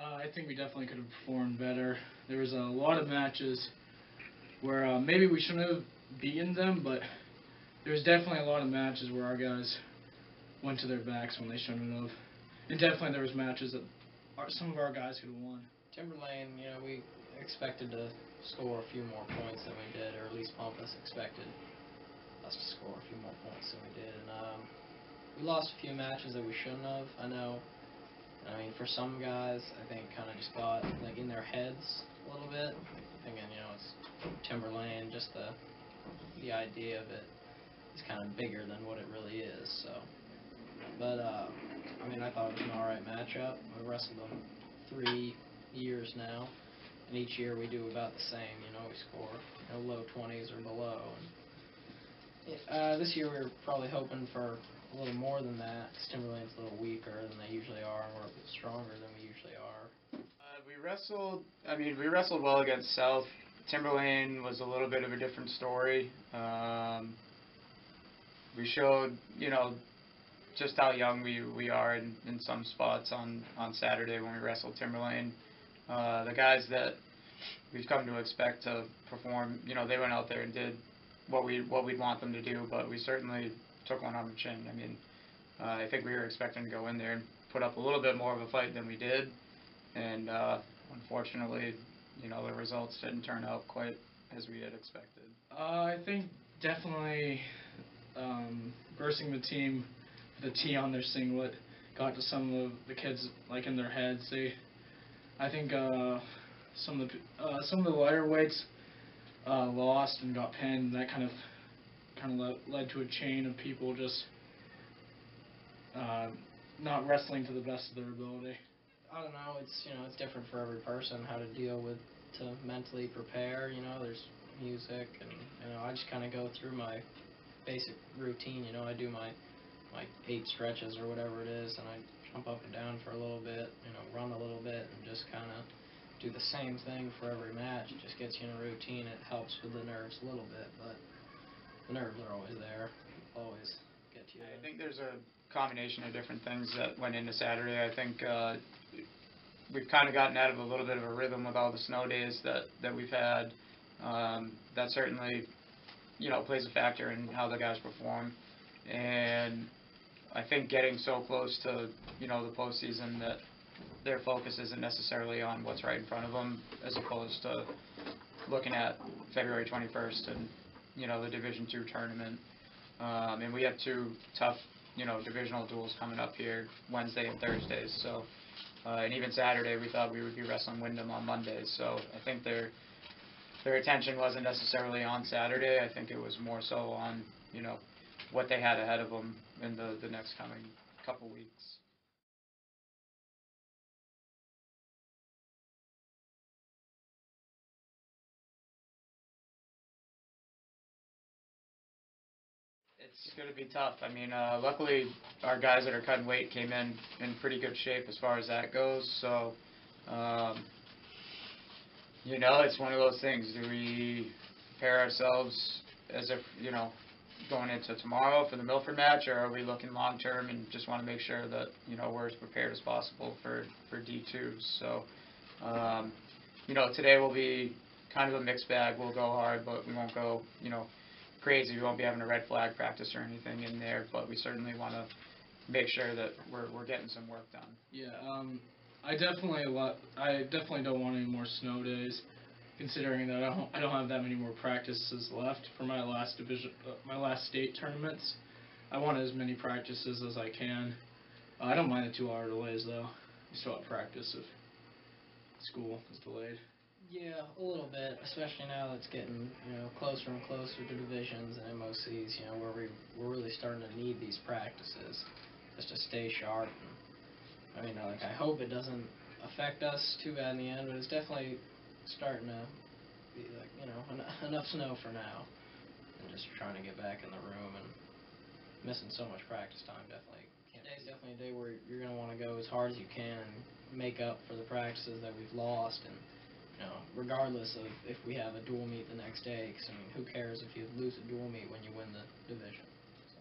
I think we definitely could have performed better. There was a lot of matches where maybe we shouldn't have beaten them, but there was definitely a lot of matches where our guys went to their backs when they shouldn't have. And definitely there was matches that some of our guys could have won. Timberlane, we expected to score a few more points than we did, or at least Pompous expected us to score a few more points than we did. And we lost a few matches that we shouldn't have. I mean, for some guys, I think kind of just got in their heads a little bit, thinking, it's Timberlane, just the idea of it is kind of bigger than what it really is. So, but I mean, I thought it was an alright matchup. We wrestled them 3 years now, and each year we do about the same. We score low 20s or below. And this year we were probably hoping for a little more than that, because Timberlane's a little weaker than they usually are, and we're a bit stronger than we usually are. We wrestled well against South. Timberlane was a little bit of a different story. We showed, just how young we are in some spots on Saturday when we wrestled Timberlane. The guys that we've come to expect to perform, they went out there and did what we'd want them to do, but we certainly took one on the chin. I think we were expecting to go in there and put up a little bit more of a fight than we did, and unfortunately, the results didn't turn out quite as we had expected. I think definitely bursting the team with a T on their singlet got to some of the kids in their heads. I think some of the lighter weights lost and got pinned. And that kind of led to a chain of people just not wrestling to the best of their ability. I don't know. It's different for every person how to deal with to mentally prepare. There's music, and I just kind of go through my basic routine. I do my 8 stretches or whatever it is, and I jump up and down for a little bit, run a little bit, and just kind of do the same thing for every match. It just gets you in a routine. It helps with the nerves a little bit, but the nerves are always there. Always get to you. I think there's a combination of different things that went into Saturday. I think we've kind of gotten out of a little bit of a rhythm with all the snow days that we've had. That certainly, plays a factor in how the guys perform. And I think getting so close to, the postseason that their focus isn't necessarily on what's right in front of them, as opposed to looking at February 21st and, the Division II tournament. And we have 2 tough, divisional duels coming up here, Wednesday and Thursdays. So, and even Saturday, we thought we would be wrestling Wyndham on Monday. So I think their attention wasn't necessarily on Saturday. I think it was more so on, what they had ahead of them in the next coming couple weeks. It's going to be tough. Luckily, our guys that are cutting weight came in pretty good shape as far as that goes. So, it's one of those things. Do we prepare ourselves as if, going into tomorrow for the Milford match, or are we looking long term and just want to make sure that, we're as prepared as possible for D2? So, today will be kind of a mixed bag. We'll go hard, but we won't go, crazy. We won't be having a red flag practice or anything in there, but we certainly want to make sure that we're getting some work done. Yeah, I definitely don't want any more snow days, considering that I don't have that many more practices left for my last state tournaments. I want as many practices as I can. I don't mind the 2-hour delays though. You still have practice if school is delayed. Yeah, a little bit, especially now that it's getting closer and closer to divisions and MOCs. Where we're really starting to need these practices just to stay sharp. And, I hope it doesn't affect us too bad in the end, but it's definitely starting to be enough snow for now, and just trying to get back in the room and missing so much practice time. Today's definitely a day where you're going to want to go as hard as you can and make up for the practices that we've lost. And regardless of if we have a dual meet the next day, because who cares if you lose a dual meet when you win the division? So.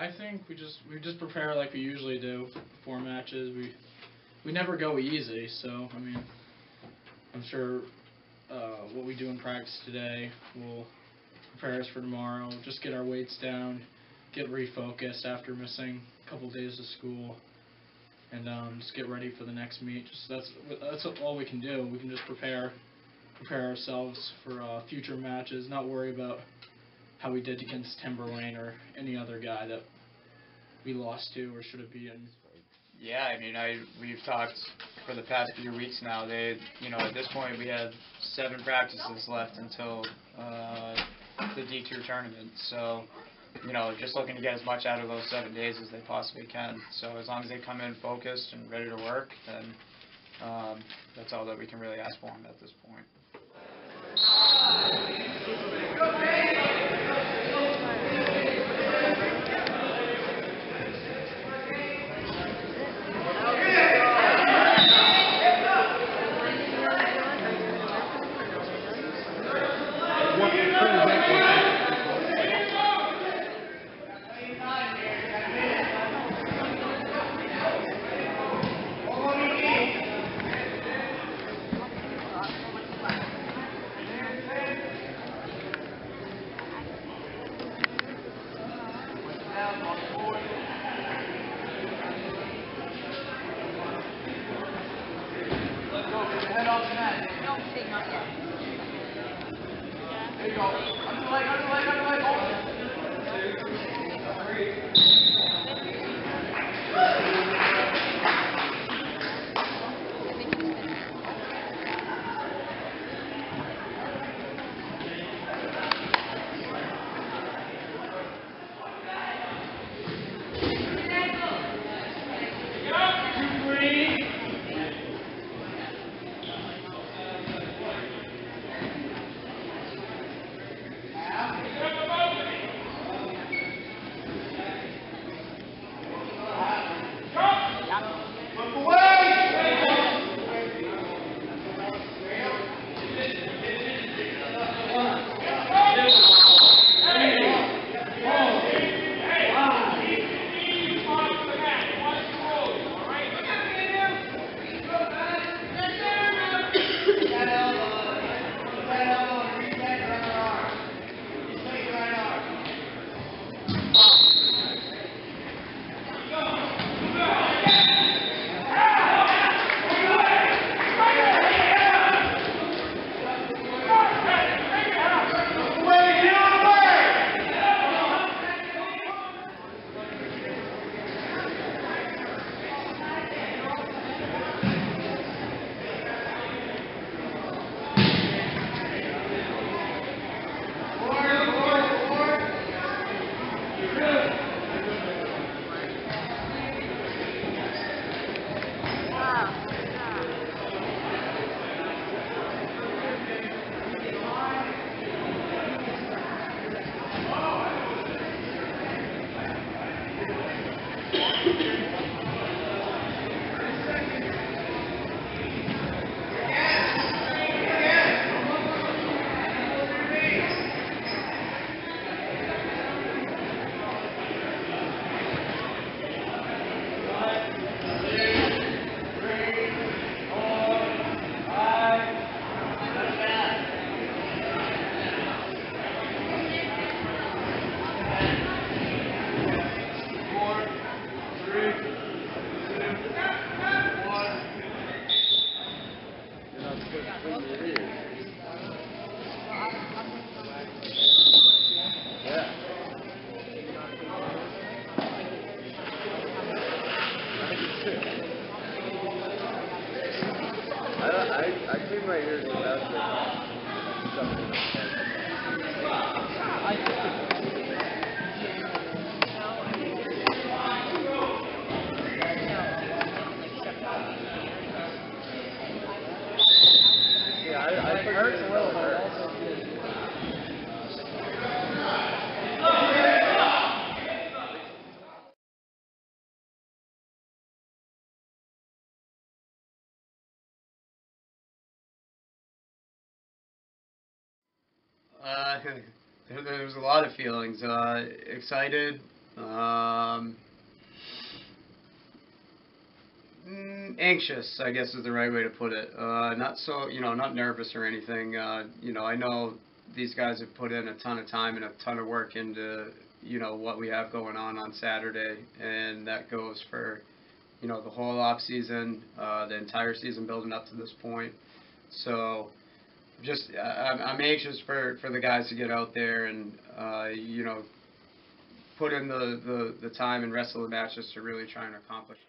I think we just prepare like we usually do before matches. We never go easy, so I mean, I'm sure what we do in practice today will prepare us for tomorrow. Just get our weights down, get refocused after missing a couple days of school, and just get ready for the next meet. Just that's all we can do. We can just prepare ourselves for future matches. Not worry about how we did against Timberlane or any other guy that we lost to or should have beaten. Yeah, I mean, we've talked for the past few weeks now. At this point, we have 7 practices left until the D2 tournament. So, just looking to get as much out of those 7 days as they possibly can. So as long as they come in focused and ready to work, then that's all that we can really ask for them at this point. I clean my ears without something. Yeah, I hurts a little bit. There was a lot of feelings. Excited, Anxious, I guess is the right way to put it. Not so, not nervous or anything. I know these guys have put in a ton of time and a ton of work into, what we have going on Saturday, and that goes for, the whole off season, the entire season building up to this point. So, I'm anxious for the guys to get out there and, put in the time and wrestle the matches to really try and accomplish.